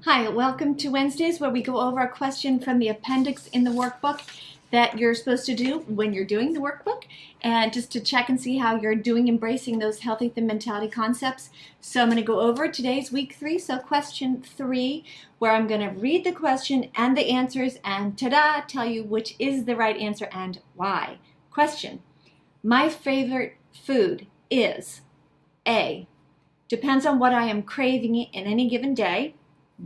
Hi, welcome to Wednesdays where we go over a question from the appendix in the workbook that you're supposed to do when you're doing the workbook, and just to check and see how you're doing embracing those healthy thin mentality concepts. So I'm going to go over today's week 3, so question 3, where I'm going to read the question and the answers and ta-da, tell you which is the right answer and why. Question: my favorite food is A, depends on what I am craving in any given day.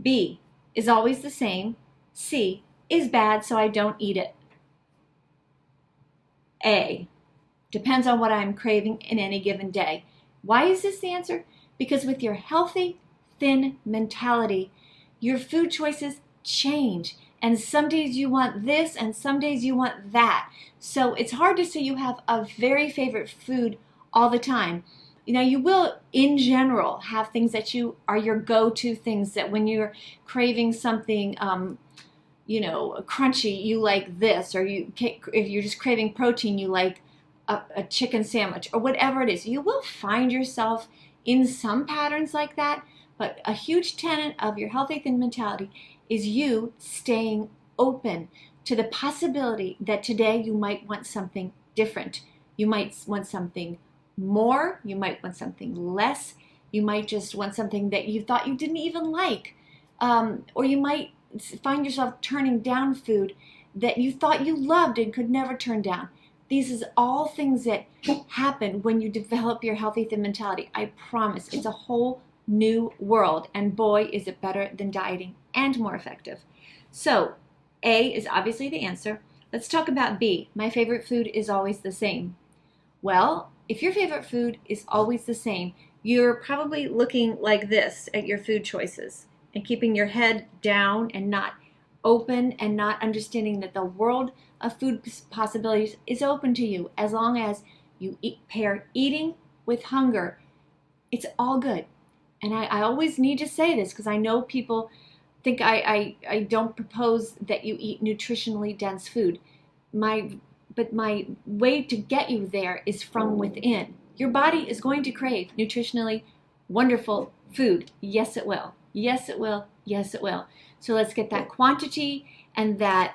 B, is always the same. C, is bad so I don't eat it. A, depends on what I'm craving in any given day. Why is this the answer? Because with your healthy, thin mentality, your food choices change. And some days you want this and some days you want that. So it's hard to say you have a very favorite food all the time. You will, in general, have things that you are your go-to things that when you're craving something, crunchy, you like this, or if you're just craving protein, you like a chicken sandwich, or whatever it is. You will find yourself in some patterns like that, but a huge tenet of your healthy thin mentality is you staying open to the possibility that today you might want something different. You might want something more, you might want something less, you might just want something that you thought you didn't even like, or you might find yourself turning down food that you thought you loved and could never turn down. These is all things that happen when you develop your healthy thin mentality. I promise it's a whole new world, and boy is it better than dieting and more effective. So A is obviously the answer. Let's talk about B. My favorite food is always the same. Well, if your favorite food is always the same, you're probably looking like this at your food choices and keeping your head down and not open and not understanding that the world of food possibilities is open to you as long as you pair eating with hunger. It's all good. And I always need to say this because I know people think I don't propose that you eat nutritionally dense food. But my way to get you there is from within. Your body is going to crave nutritionally wonderful food. Yes, it will. Yes, it will. Yes, it will. So let's get that quantity and that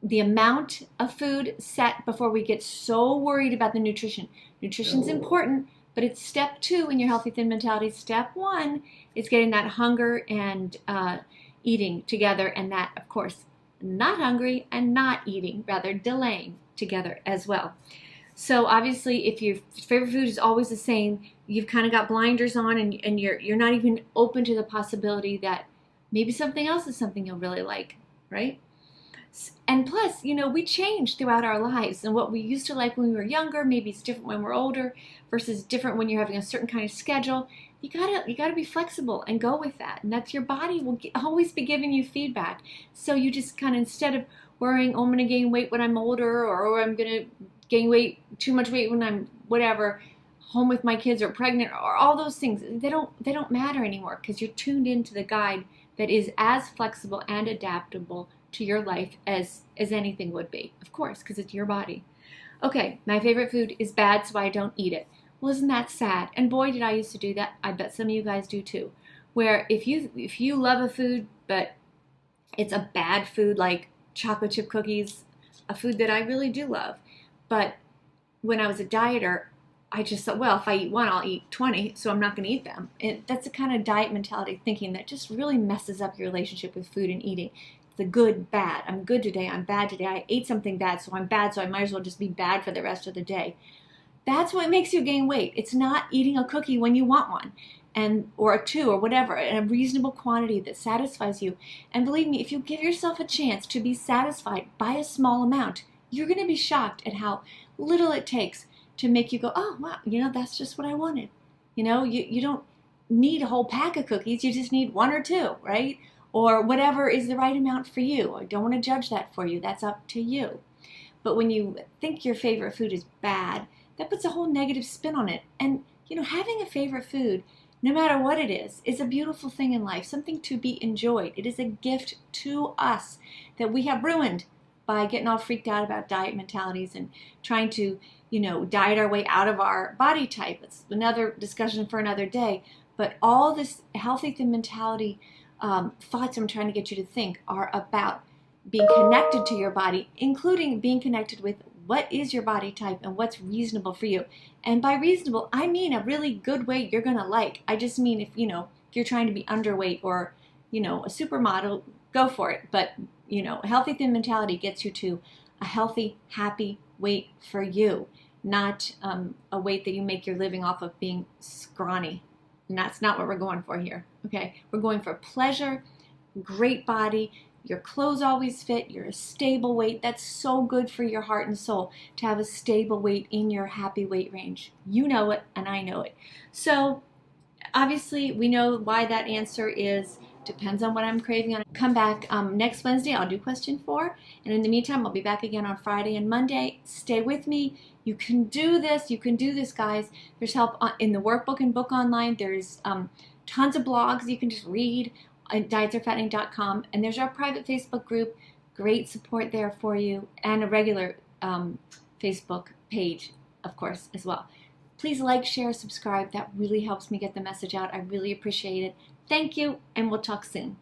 the amount of food set before we get so worried about the nutrition. Nutrition's important, but it's step 2 in your healthy thin mentality. Step 1 is getting that hunger and eating together, and that, of course, not hungry and not eating, rather delaying together as well. So obviously if your favorite food is always the same, you've kind of got blinders on and you're not even open to the possibility that maybe something else is something you'll really like, right? And plus, we change throughout our lives, and what we used to like when we were younger, maybe it's different when we're older versus different when you're having a certain kind of schedule. You gotta be flexible and go with that, and that's your body will always be giving you feedback. So you just kind of, instead of worrying, oh, I'm gonna gain weight when I'm older, or I'm gonna gain too much weight when I'm whatever, home with my kids or pregnant, or all those things, they don't matter anymore because you're tuned into the guide that is as flexible and adaptable to your life as anything would be, of course, because it's your body. Okay, my favorite food is bad, so I don't eat it. Well, isn't that sad? And boy, did I used to do that. I bet some of you guys do too. Where if you love a food, but it's a bad food like chocolate chip cookies, a food that I really do love, but when I was a dieter, I just thought, well, if I eat one, I'll eat 20, so I'm not going to eat them. And that's the kind of diet mentality thinking that just really messes up your relationship with food and eating. The good, bad. I'm good today, I'm bad today. I ate something bad, so I'm bad, so I might as well just be bad for the rest of the day. That's what makes you gain weight. It's not eating a cookie when you want one, or a 2 or whatever, in a reasonable quantity that satisfies you. And believe me, if you give yourself a chance to be satisfied by a small amount, you're going to be shocked at how little it takes to make you go, oh, wow, that's just what I wanted. You don't need a whole pack of cookies. You just need 1 or 2, right? Or whatever is the right amount for you. I don't want to judge that for you. That's up to you. But when you think your favorite food is bad, that puts a whole negative spin on it. And, having a favorite food, no matter what it is a beautiful thing in life, something to be enjoyed. It is a gift to us that we have ruined by getting all freaked out about diet mentalities and trying to, diet our way out of our body type. It's another discussion for another day. But all this healthy thin mentality thoughts I'm trying to get you to think are about being connected to your body, including being connected with what is your body type and what's reasonable for you. And by reasonable, I mean a really good weight you're gonna like. I just mean if if you're trying to be underweight or a supermodel, go for it. But a healthy thin mentality gets you to a healthy, happy weight for you, not a weight that you make your living off of being scrawny. And that's not what we're going for here. Okay, we're going for pleasure, great body. Your clothes always fit. You're a stable weight. That's so good for your heart and soul to have a stable weight in your happy weight range. You know it, and I know it. So obviously, we know why that answer is depends on what I'm craving. Come back next Wednesday. I'll do question 4. And in the meantime, I'll be back again on Friday and Monday. Stay with me. You can do this. You can do this, guys. There's help in the workbook and book online. There's tons of blogs you can just read at dietsorfattening.com. And there's our private Facebook group. Great support there for you. And a regular Facebook page, of course, as well. Please like, share, subscribe. That really helps me get the message out. I really appreciate it. Thank you, and we'll talk soon.